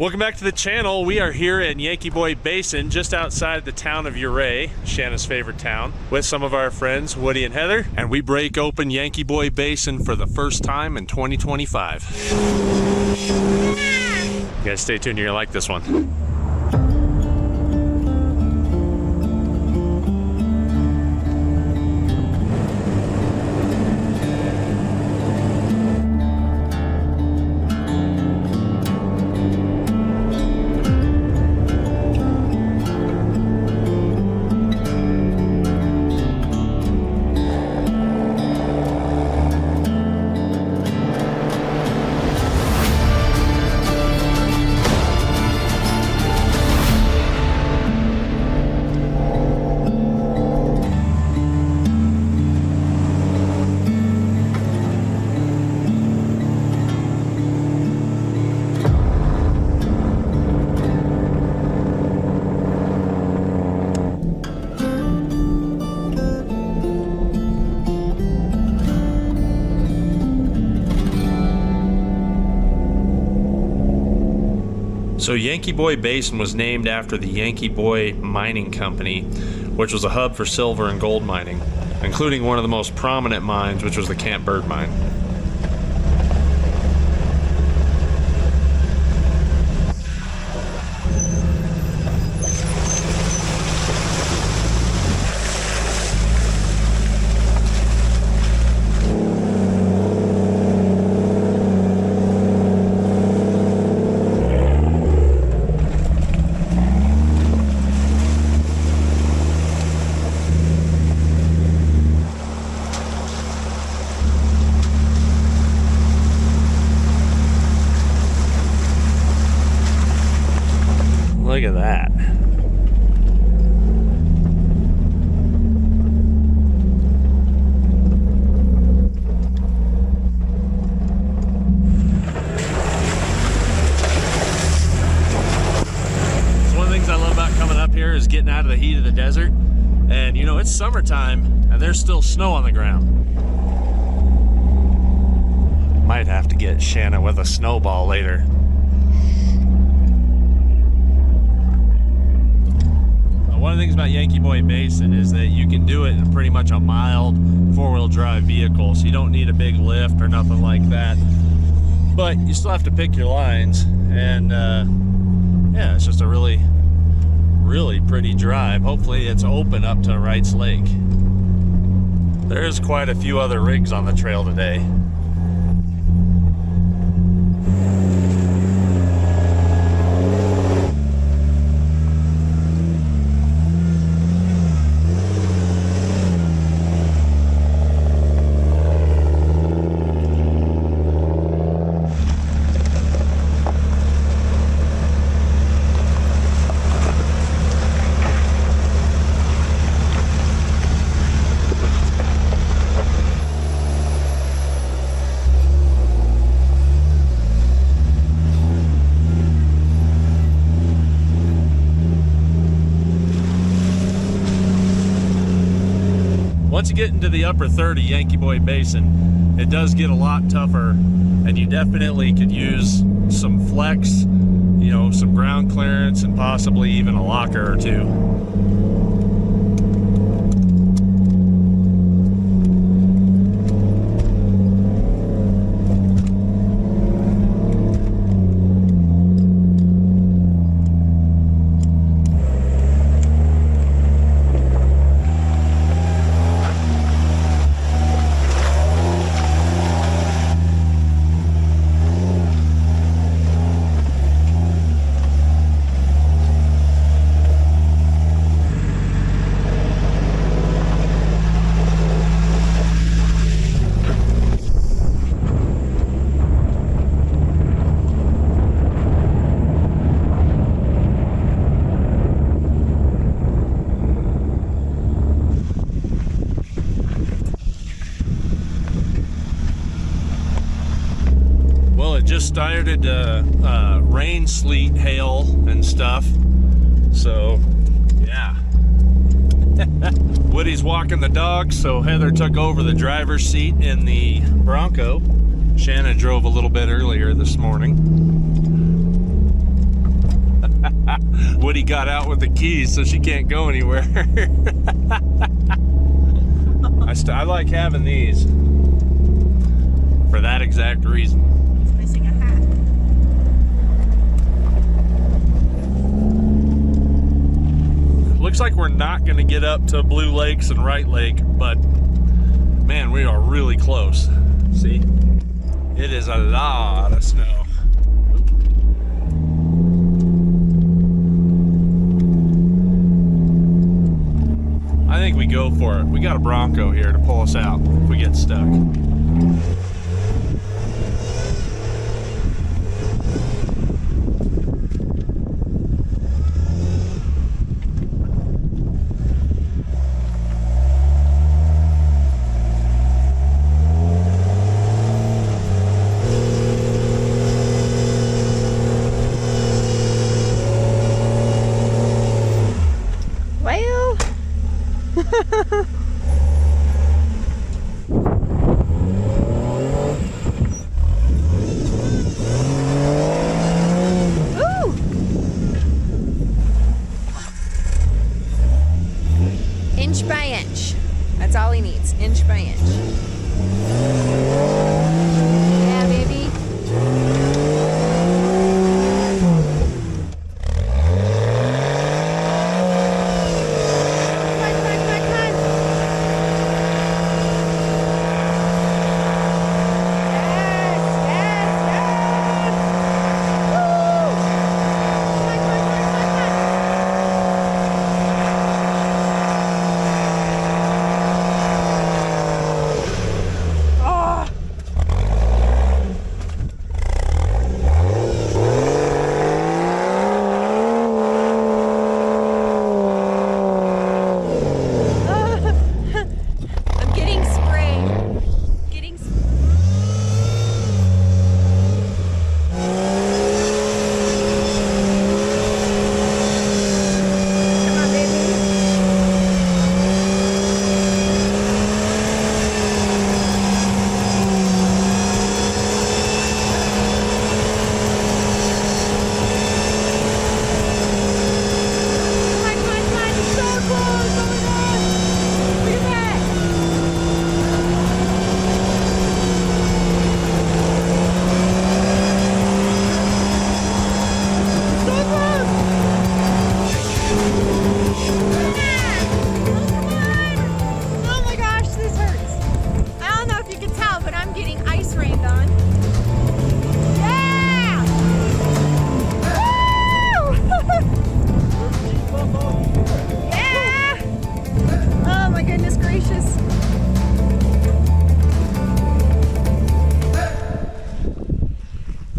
Welcome back to the channel. We are here in Yankee Boy Basin, just outside the town of Ouray, Shanna's favorite town, with some of our friends, Woody and Heather, and we break open Yankee Boy Basin for the first time in 2025. You guys stay tuned, you're gonna like this one. So Yankee Boy Basin was named after the Yankee Boy Mining Company, which was a hub for silver and gold mining, including one of the most prominent mines, which was the Camp Bird mine. Look at that. So one of the things I love about coming up here is getting out of the heat of the desert. And you know, it's summertime and there's still snow on the ground. Might have to get Shanna with a snowball later. One of the things about Yankee Boy Basin is that you can do it in pretty much a mild four-wheel drive vehicle, so you don't need a big lift or nothing like that. But you still have to pick your lines, and yeah, it's just a really, really pretty drive. Hopefully it's open up to Wright's Lake. There's quite a few other rigs on the trail today. Once you get into the upper 30 Yankee Boy Basin, it does get a lot tougher, and you definitely could use some flex, you know, some ground clearance, and possibly even a locker or two. Just started rain, sleet, hail, and stuff. So, yeah. Woody's walking the dog, so Heather took over the driver's seat in the Bronco. Shanna drove a little bit earlier this morning. Woody got out with the keys, so she can't go anywhere. I like having these for that exact reason. He's missing a hat. Looks like we're not going to get up to Blue Lakes and Wright Lake, but man, we are really close. See? It is a lot of snow. I think we go for it. We got a Bronco here to pull us out if we get stuck. Well. Ooh. Inch by inch. That's all he needs. Inch by inch. Yeah, baby.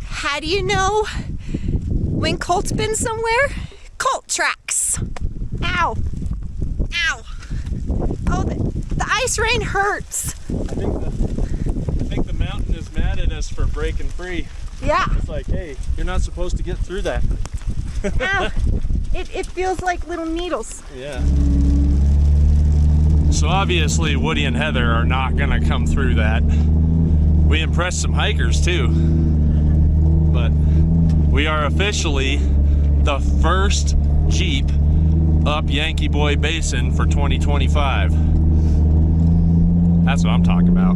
How do you know when Colt's been somewhere? Colt tracks. Ow. Ow. Oh, the ice rain hurts. I think the mountain is mad at us for breaking free. Yeah. It's like, hey, you're not supposed to get through that. Ow. It feels like little needles. Yeah. So obviously Woody and Heather are not gonna come through that. We impressed some hikers too. But we are officially the first Jeep up Yankee Boy Basin for 2025. That's what I'm talking about.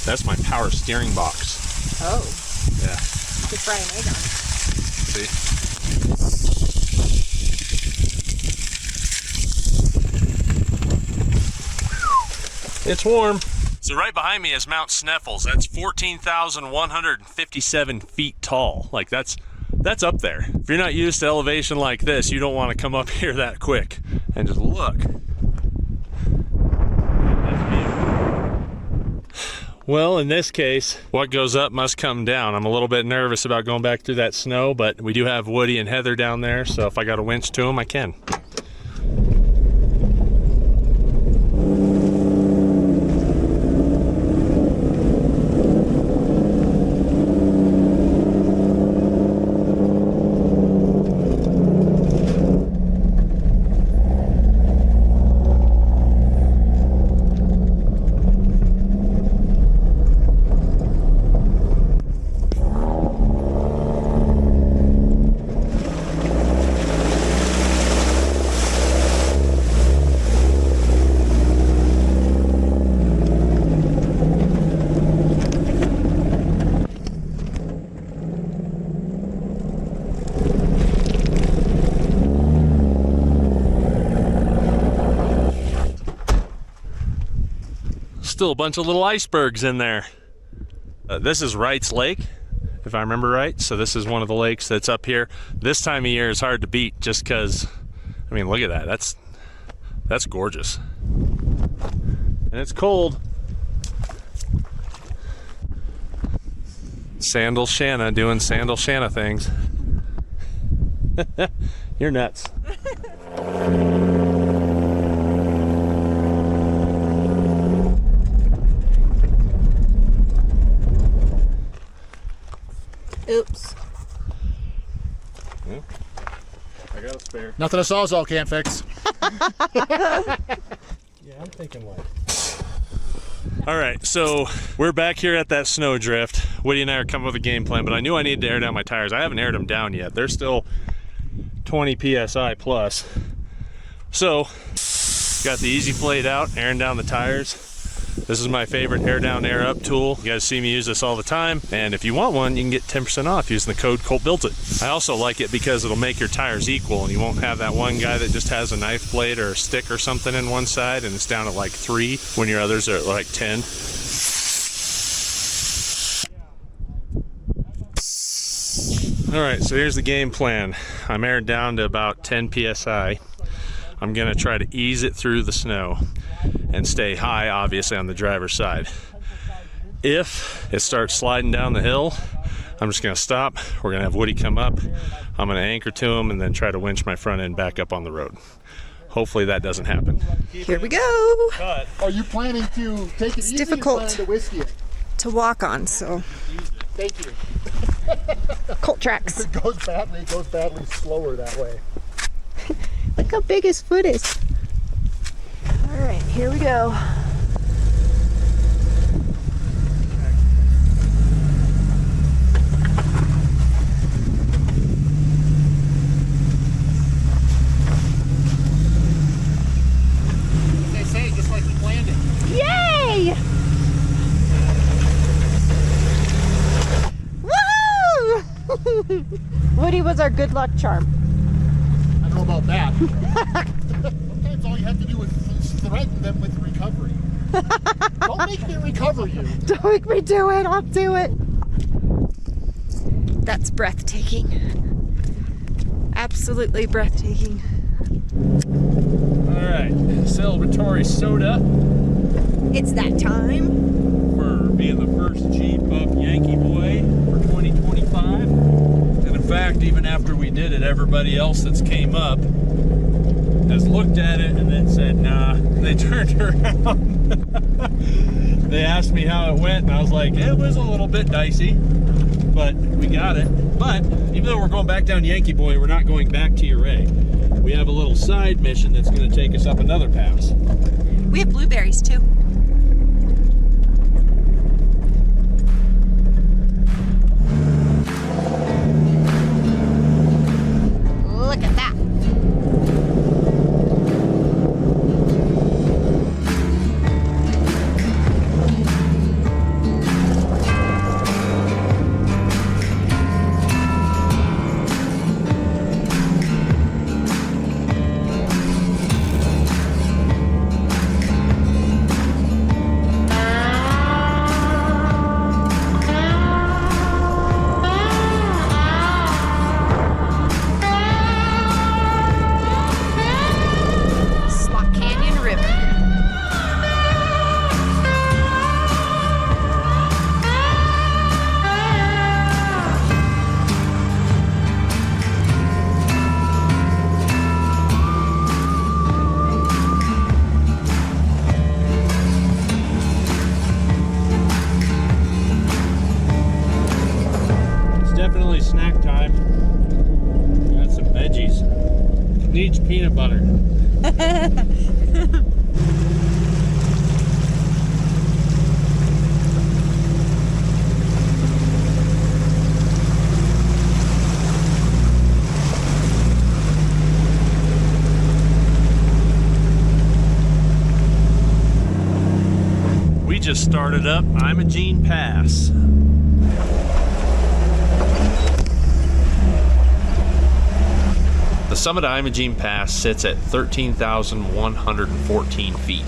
That's my power steering box. Oh. Yeah. You could fry an egg on it. See? It's warm. So right behind me is Mount Sneffels. That's 14,157 feet tall. Like that's up there. If you're not used to elevation like this, you don't want to come up here that quick. And just look. Well, in this case, what goes up must come down. I'm a little bit nervous about going back through that snow, but we do have Woody and Heather down there, so if I got a winch to them, I can. Still a bunch of little icebergs in there. This is Wright's Lake, if I remember right. So this is one of the lakes that's up here. This time of year is hard to beat just because, I mean, look at that. That's gorgeous. And it's cold. Sandal Shanna doing Sandal Shanna things. You're nuts. Oops. Yeah. I got a spare. Nothing a Sawzall can't fix. Yeah, I'm thinking like. All right, so we're back here at that snowdrift. Woody and I are coming up with a game plan, but I knew I needed to air down my tires. I haven't aired them down yet. They're still 20 PSI plus. So, got the Easy Flate out, airing down the tires. This is my favorite air down, air up tool. You guys see me use this all the time. And if you want one, you can get 10% off using the code Colt Built It. I also like it because it'll make your tires equal and you won't have that one guy that just has a knife blade or a stick or something in one side and it's down at like 3 when your others are at like 10. All right, so here's the game plan. I'm aired down to about 10 PSI. I'm gonna try to ease it through the snow and stay high, obviously, on the driver's side. If it starts sliding down the hill, I'm just gonna stop. We're gonna have Woody come up. I'm gonna anchor to him and then try to winch my front end back up on the road. Hopefully that doesn't happen. Here we go. Are you planning to take it It's easy difficult. or planning to whiskey it? To walk on, so Thank you. Colt tracks. If it goes badly slower that way. Look how big his foot is. All right, here we go. They say just like you planned it. Yay! Woohoo! Woody was our good luck charm. I don't know about that. Sometimes all you have to do is threaten them with recovery. Don't make me recover you. Don't make me do it. I'll do it. That's breathtaking. Absolutely breathtaking. All right, celebratory soda It's that time. for being the first Jeep up Yankee Boy for 2025. And in fact, even after we did it, everybody else that's came up has looked at it and then said, nah. They turned around. They asked me how it went, and I was like, it was a little bit dicey, but we got it. But even though we're going back down Yankee Boy, we're not going back to Ouray. We have a little side mission that's going to take us up another pass. We have blueberries too. Look at that. finally snack time. Got some veggies. Needs peanut butter. We just started up Imogene Pass. The summit of Imogene Pass sits at 13,114 feet.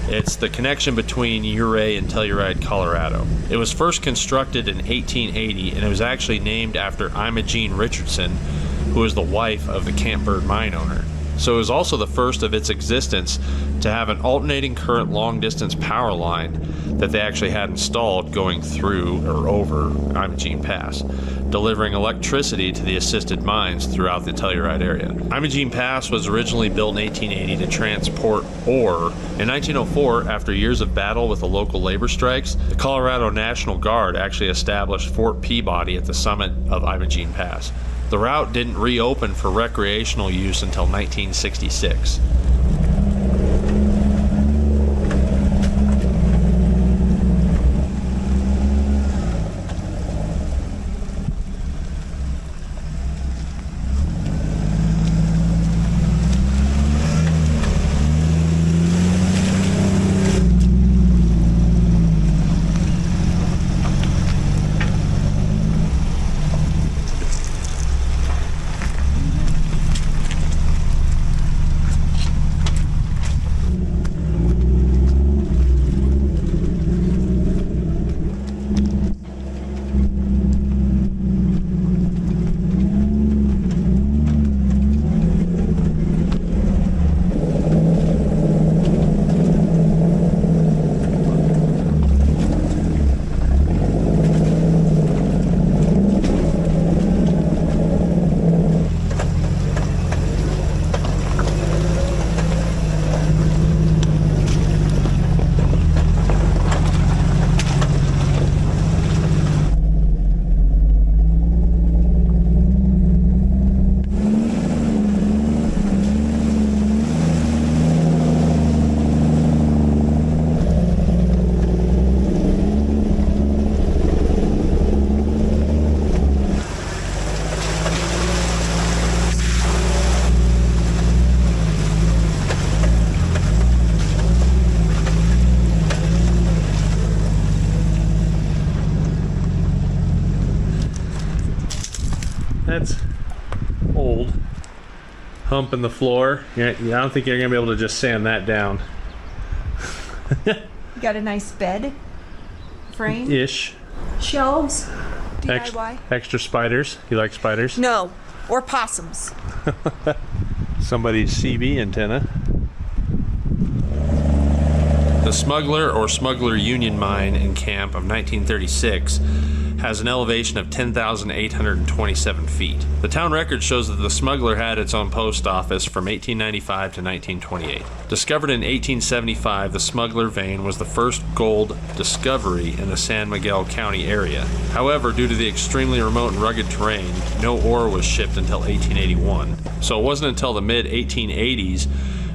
It's the connection between Ouray and Telluride, Colorado. It was first constructed in 1880, and it was actually named after Imogene Richardson, who was the wife of the Campbird mine owner. So it was also the first of its existence to have an alternating current long-distance power line that they actually had installed going through or over Imogene Pass, delivering electricity to the assisted mines throughout the Telluride area. Imogene Pass was originally built in 1880 to transport ore. In 1904, after years of battle with the local labor strikes, the Colorado National Guard actually established Fort Peabody at the summit of Imogene Pass. The route didn't reopen for recreational use until 1966. That's old. Hump in the floor. I don't think you're gonna be able to just sand that down. You got a nice bed frame, Ish. shelves, DIY. Extra spiders. You like spiders? No, or possums. Somebody's CB antenna. The Smuggler or Smuggler Union Mine and Camp of 1936 has an elevation of 10,827 feet. The town record shows that the Smuggler had its own post office from 1895 to 1928. Discovered in 1875, the Smuggler vein was the first gold discovery in the San Miguel County area. However, due to the extremely remote and rugged terrain, no ore was shipped until 1881. So it wasn't until the mid-1880s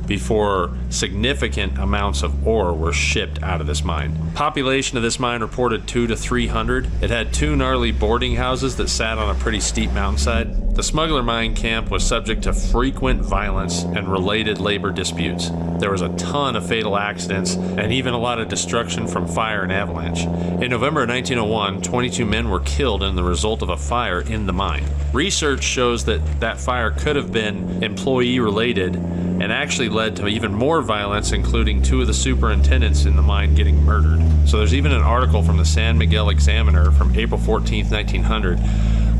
before significant amounts of ore were shipped out of this mine. Population of this mine reported 200 to 300. It had 2 gnarly boarding houses that sat on a pretty steep mountainside. The Smuggler mine camp was subject to frequent violence and related labor disputes. There was a ton of fatal accidents and even a lot of destruction from fire and avalanche. In November of 1901, 22 men were killed in the result of a fire in the mine. Research shows that that fire could have been employee related and actually led to even more violence, including 2 of the superintendents in the mine getting murdered. So there's even an article from the San Miguel Examiner from April 14th, 1900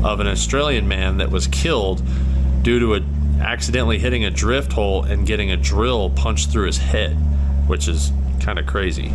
of an Australian man that was killed due to accidentally hitting a drift hole and getting a drill punched through his head, which is kind of crazy.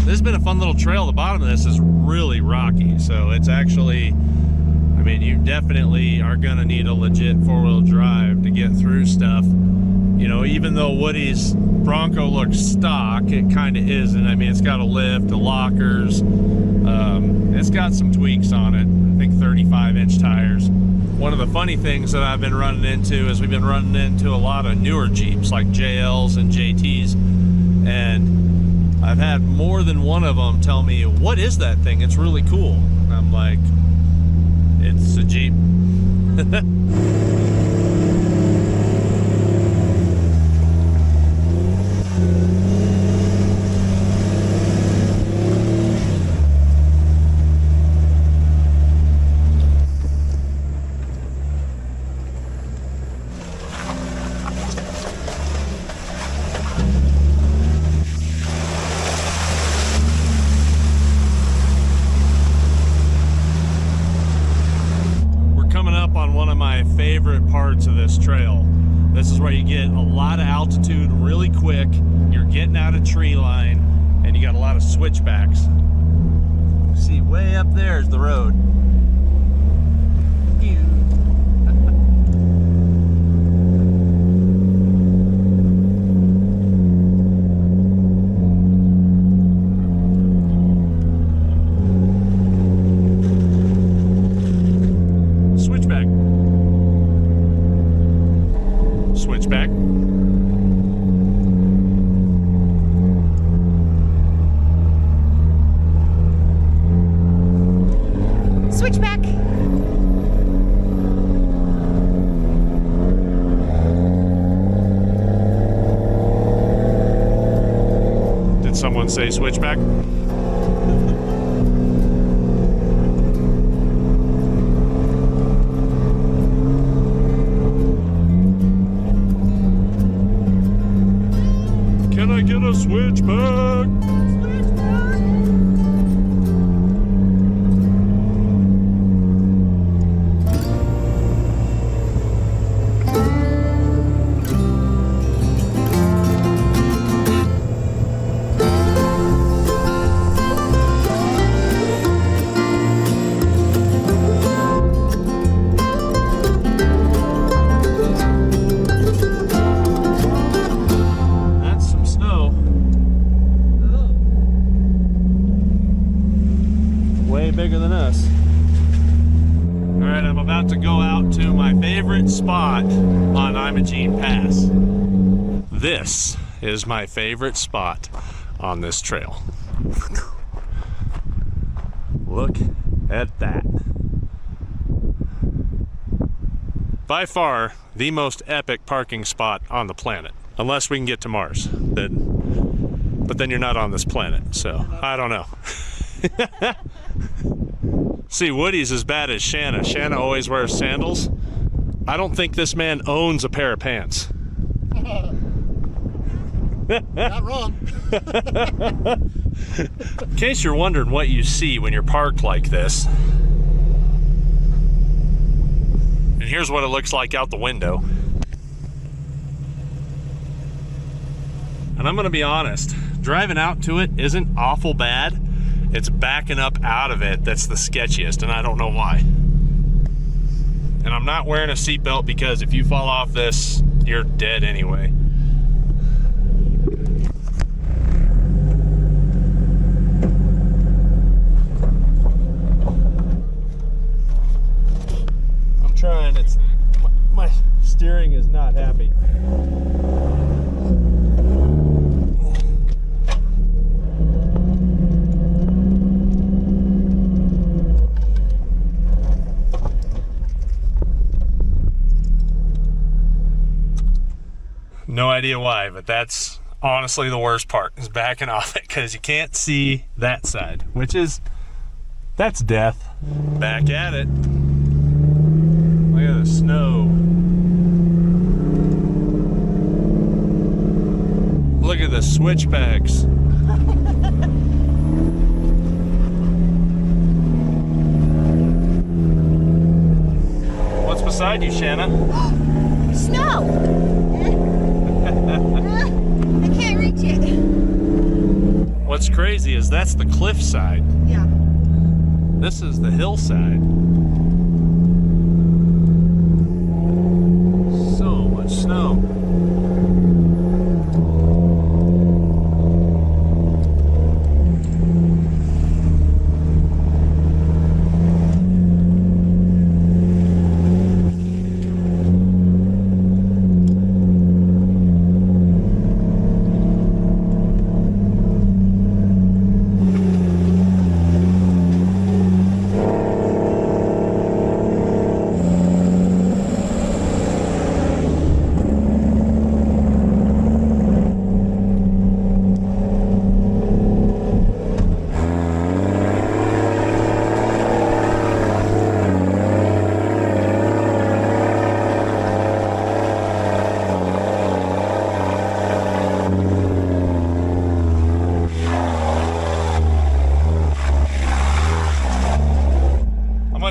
has been a fun little trail. The bottom of this is really rocky, so it's actually, I mean, you definitely are gonna need a legit four-wheel drive to get through stuff. You know, even though Woody's Bronco looks stock, it kind of isn't. I mean, it's got a lift, the lockers, it's got some tweaks on it. I think 35-inch tires. One of the funny things that I've been running into is we've been running into a lot of newer Jeeps like JLs and JTs, and I've had more than one of them tell me, what is that thing? It's really cool. And I'm like, it's a Jeep. Parts of this trail. This is where you get a lot of altitude really quick. You're getting out of tree line, and you got a lot of switchbacks. See, way up there is the road. Switchback. Switchback. Did someone say switchback? Can I get a switchback? Bigger than us. All right, I'm about to go out to my favorite spot on Imogene Pass. This is my favorite spot on this trail. Look at that. By far, the most epic parking spot on the planet. Unless we can get to Mars. But then you're not on this planet, so I don't know. See, Woody's as bad as Shanna. Shanna always wears sandals. I don't think this man owns a pair of pants. Not wrong. In case you're wondering what you see when you're parked like this, and here's what it looks like out the window. And I'm gonna be honest, driving out to it isn't awful bad. It's backing up out of it that's the sketchiest, and I don't know why. And I'm not wearing a seatbelt because if you fall off this, you're dead anyway. I'm trying, my steering is not happy. No idea why, but that's honestly the worst part, is backing off it, because you can't see that side, that's death. Back at it. Look at the snow. Look at the switchbacks. What's beside you, Shanna? Snow! I can't reach it. What's crazy is that's the cliffside. Yeah. This is the hillside. So much snow.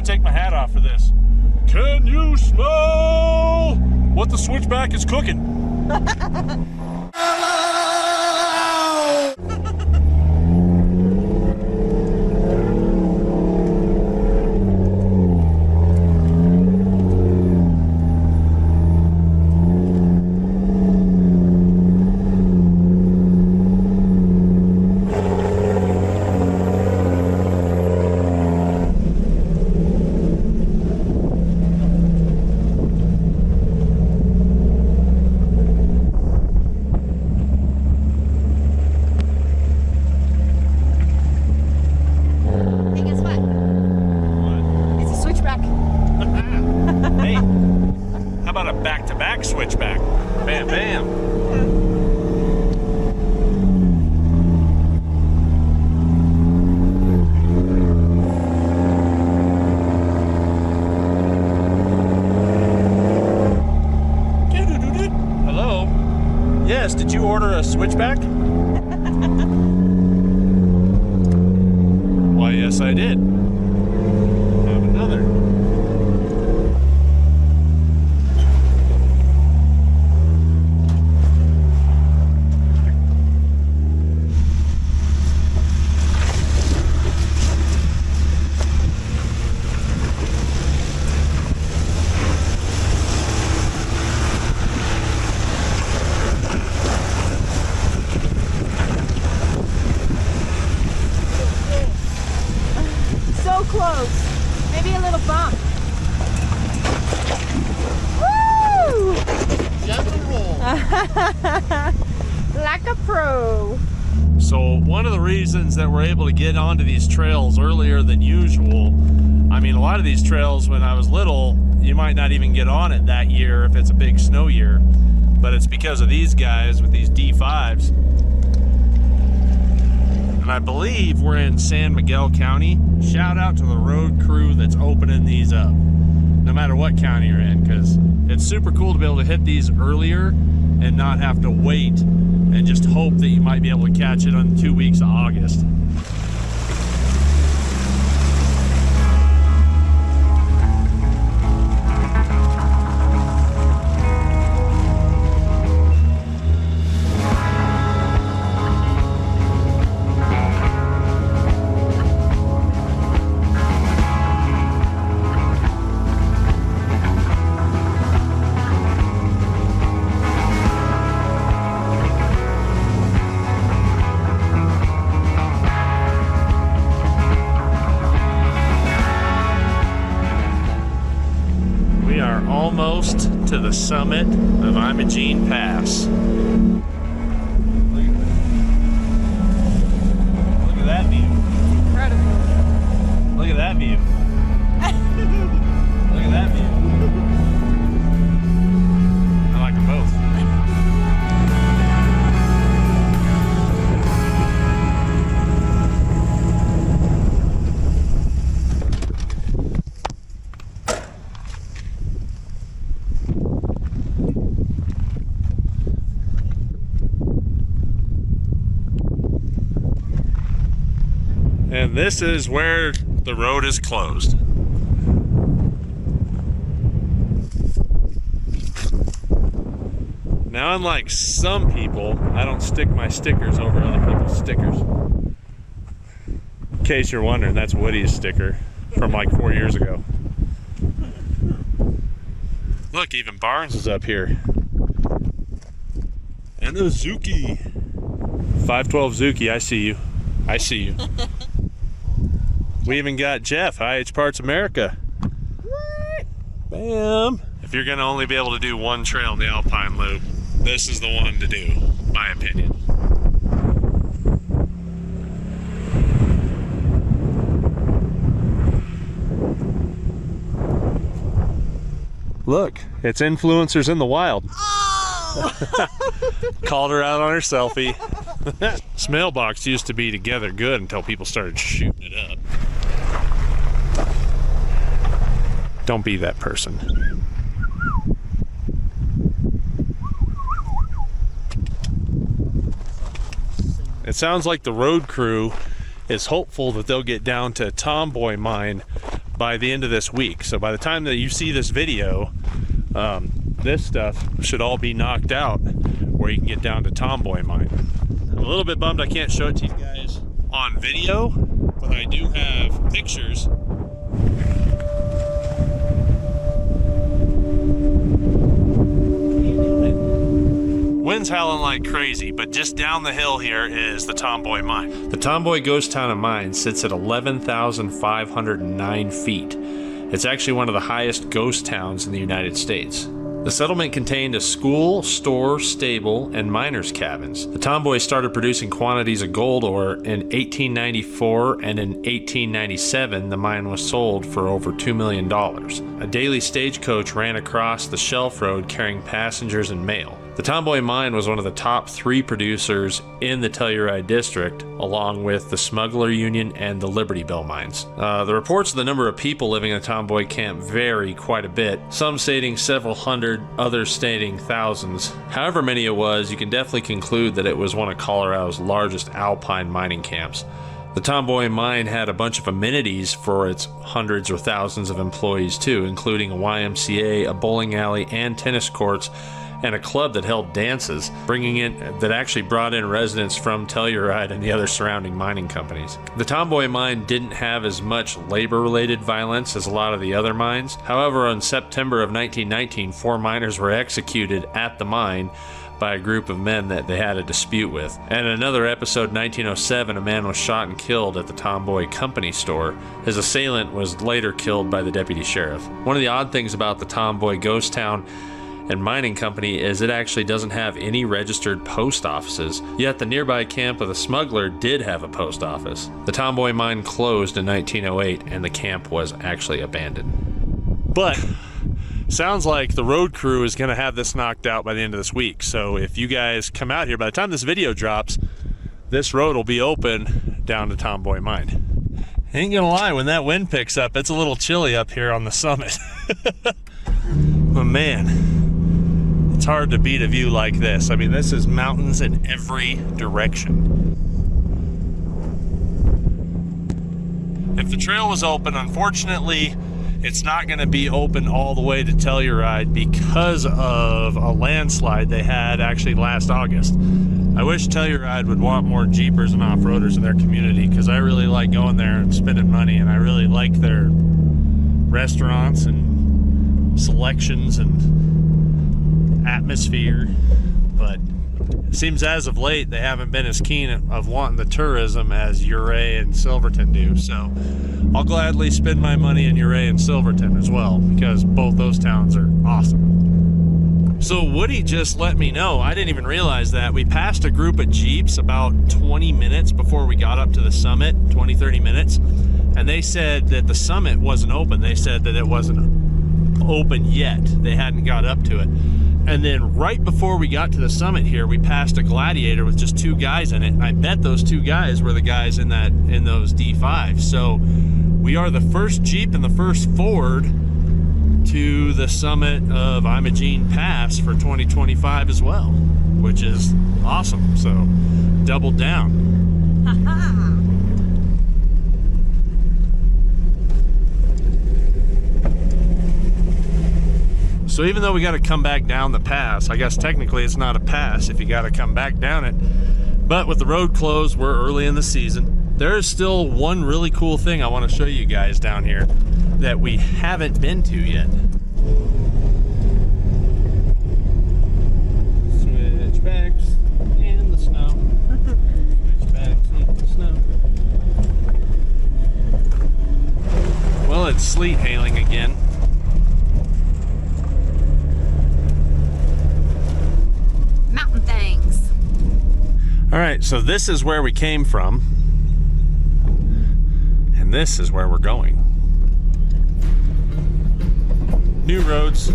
Take my hat off for this. Can you smell what the switchback is cooking? Back-to-back switchback. Bam, bam. Hello? Yes, did you order a switchback? Why, yes, I did. Have another. Close. Maybe a little bump. Woo! Gentle. Like a pro. So one of the reasons that we're able to get onto these trails earlier than usual, I mean, a lot of these trails when I was little, you might not even get on it that year if it's a big snow year, but it's because of these guys with these D5s. And I believe we're in San Miguel County. Shout out to the road crew that's opening these up, no matter what county you're in, because it's super cool to be able to hit these earlier and not have to wait and just hope that you might be able to catch it on 2 weeks of August. Almost to the summit of Imogene Pass. Look at that view. Incredible. Look at that view. Look at that view. I like them both. And this is where the road is closed. Now, unlike some people, I don't stick my stickers over other people's stickers. In case you're wondering, that's Woody's sticker from like 4 years ago. Look, even Barnes is up here. And a Zuki. 512 Zuki, I see you. I see you. We even got Jeff, IH Parts America. Bam! If you're gonna only be able to do one trail in the Alpine Loop, this is the one to do, my opinion. Look, it's influencers in the wild. Oh! Called her out on her selfie. This mailbox used to be together good until people started shooting it up. Don't be that person. It sounds like the road crew is hopeful that they'll get down to Tomboy Mine by the end of this week. So by the time that you see this video, this stuff should all be knocked out where you can get down to Tomboy Mine. I'm a little bit bummed I can't show it to you guys on video, but I do have pictures. Wind's howling like crazy, but just down the hill here is the Tomboy Mine. The Tomboy Ghost Town of Mine sits at 11,509 feet. It's actually one of the highest ghost towns in the United States. The settlement contained a school, store, stable, and miners' cabins. The Tomboy started producing quantities of gold ore in 1894, and in 1897 the mine was sold for over $2 million. A daily stagecoach ran across the Shelf Road carrying passengers and mail. The Tomboy Mine was one of the top 3 producers in the Telluride district, along with the Smuggler Union and the Liberty Bell mines. The reports of the number of people living in the Tomboy camp vary quite a bit, some stating several hundred, others stating thousands. However many it was, you can definitely conclude that it was one of Colorado's largest alpine mining camps. The Tomboy Mine had a bunch of amenities for its hundreds or thousands of employees too, including a YMCA, a bowling alley, and tennis courts, and a club that held dances, that actually brought in residents from Telluride and the other surrounding mining companies. The Tomboy Mine didn't have as much labor-related violence as a lot of the other mines. However, in September of 1919, 4 miners were executed at the mine by a group of men that they had a dispute with. And in another episode, 1907, a man was shot and killed at the Tomboy Company store. His assailant was later killed by the deputy sheriff. One of the odd things about the Tomboy Ghost Town and mining company is it actually doesn't have any registered post offices, yet the nearby camp of the Smuggler did have a post office. The Tomboy Mine closed in 1908 and the camp was actually abandoned. But sounds like the road crew is going to have this knocked out by the end of this week. So if you guys come out here, by the time this video drops, this road will be open down to Tomboy Mine. Ain't gonna lie, when that wind picks up, it's a little chilly up here on the summit. But man, it's hard to beat a view like this. I mean, this is mountains in every direction. If the trail was open, unfortunately, it's not going to be open all the way to Telluride because of a landslide they had actually last August. I wish Telluride would want more Jeepers and off-roaders in their community, because I really like going there and spending money, and I really like their restaurants and selections and atmosphere. But it seems as of late they haven't been as keen of wanting the tourism as Ouray and Silverton do. So I'll gladly spend my money in Ouray and Silverton as well, because both those towns are awesome. So Woody just let me know, I didn't even realize that, we passed a group of Jeeps about 20 minutes before we got up to the summit, 20-30 minutes, and they said that the summit wasn't open. They said that it wasn't open yet. They hadn't got up to it. And then right before we got to the summit here, we passed a Gladiator with just 2 guys in it. And I bet those 2 guys were the guys in those D5s. So we are the first Jeep and the first Ford to the summit of Imogene Pass for 2025 as well, which is awesome. So double down. So even though we got to come back down the pass, I guess technically it's not a pass if you got to come back down it. But with the road closed, we're early in the season. There is still one really cool thing I want to show you guys down here that we haven't been to yet. Switchbacks in the snow. Switchbacks in the snow. Well, it's sleet hailing again. Mountain things. All right, so this is where we came from, and this is where we're going. New roads.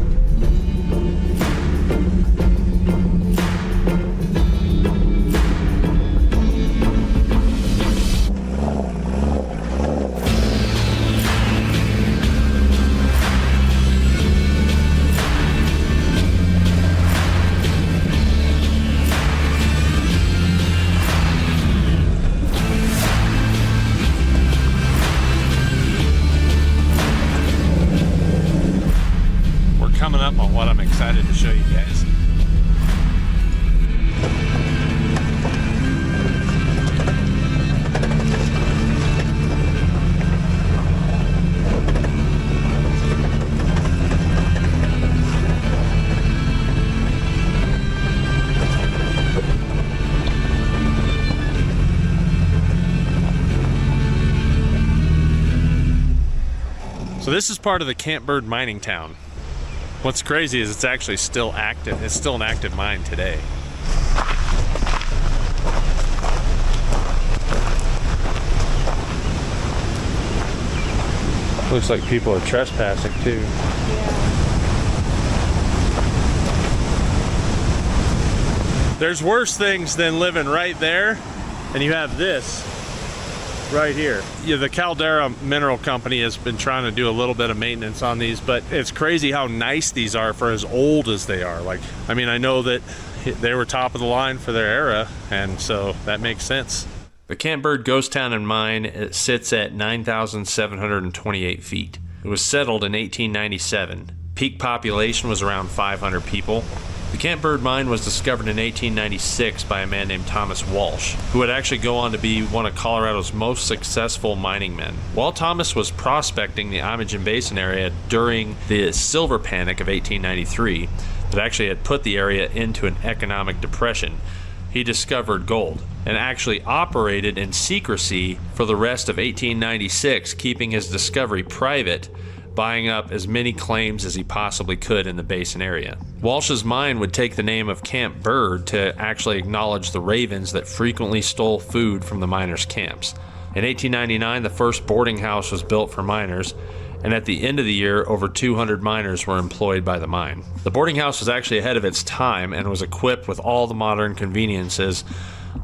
Coming up on what I'm excited to show you guys. So this is part of the Campbird mining town. What's crazy is it's actually still active. It's still an active mine today. Looks like people are trespassing too. Yeah. There's worse things than living right there, and you have this right here. Yeah, the Caldera Mineral Company has been trying to do a little bit of maintenance on these, but it's crazy how nice these are for as old as they are. Like, I mean, I know that they were top of the line for their era, and so that makes sense. The Campbird Ghost Town and Mine, it sits at 9,728 feet. It was settled in 1897. Peak population was around 500 people. The Campbird mine was discovered in 1896 by a man named Thomas Walsh, who would actually go on to be one of Colorado's most successful mining men. While Thomas was prospecting the Imogene Basin area during the silver panic of 1893, that actually had put the area into an economic depression, he discovered gold and actually operated in secrecy for the rest of 1896, keeping his discovery private, buying up as many claims as he possibly could in the Basin area. Walsh's mine would take the name of Camp Bird to actually acknowledge the ravens that frequently stole food from the miners' camps. In 1899, the first boarding house was built for miners, and at the end of the year, over 200 miners were employed by the mine. The boarding house was actually ahead of its time and was equipped with all the modern conveniences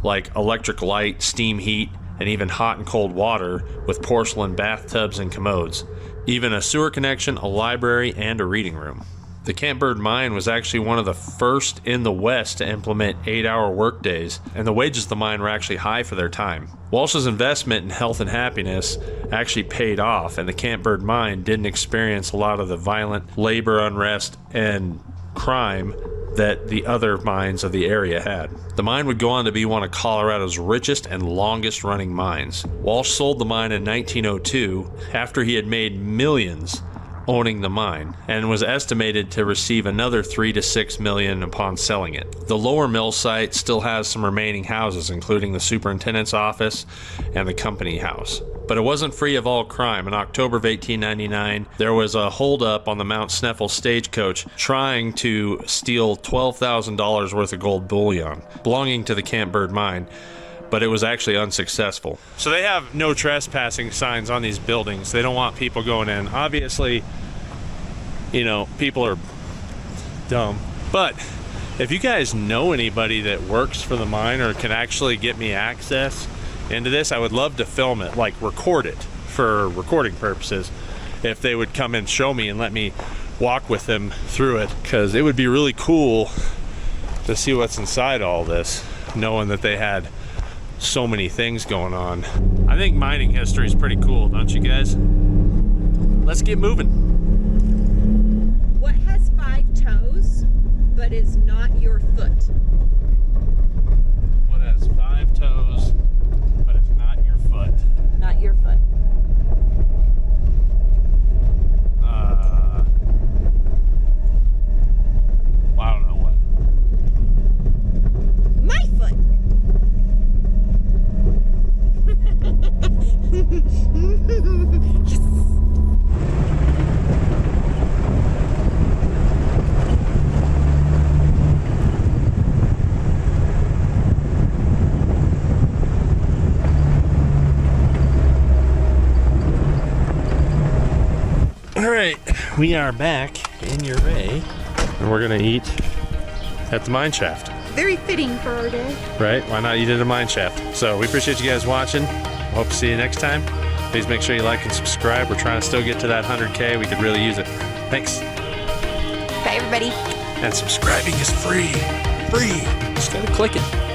like electric light, steam heat, and even hot and cold water with porcelain bathtubs and commodes. Even a sewer connection, a library, and a reading room. The Campbird mine was actually one of the first in the West to implement 8-hour workdays, and the wages of the mine were actually high for their time. Walsh's investment in health and happiness actually paid off, and the Campbird mine didn't experience a lot of the violent labor unrest and crime that the other mines of the area had. The mine would go on to be one of Colorado's richest and longest running mines. Walsh sold the mine in 1902 after he had made millions owning the mine, and was estimated to receive another $3 to $6 million upon selling it. The lower mill site still has some remaining houses, including the superintendent's office and the company house. But it wasn't free of all crime. In October of 1899, there was a holdup on the Mount Snuffle stagecoach trying to steal $12,000 worth of gold bullion belonging to the Campbird mine, but it was actually unsuccessful. So they have no trespassing signs on these buildings. They don't want people going in. Obviously, you know, people are dumb. But if you guys know anybody that works for the mine or can actually get me access into this, I would love to film it, like record it for recording purposes. If they would come and show me and let me walk with them through it, because it would be really cool to see what's inside all this, knowing that they had so many things going on. I think mining history is pretty cool, don't you guys? Let's get moving. What has 5 but is not your foot. What has 5 toes, but it's not your foot? Not your foot. Well, I don't know what. My foot. Yes. All right, we are back in Ouray, and we're gonna eat at the mine shaft. Very fitting for our day. Right? Why not eat at a mine shaft? So we appreciate you guys watching. Hope to see you next time. Please make sure you like and subscribe. We're trying to still get to that 100K. We could really use it. Thanks. Bye, everybody. And subscribing is free. Free. Just gotta click it.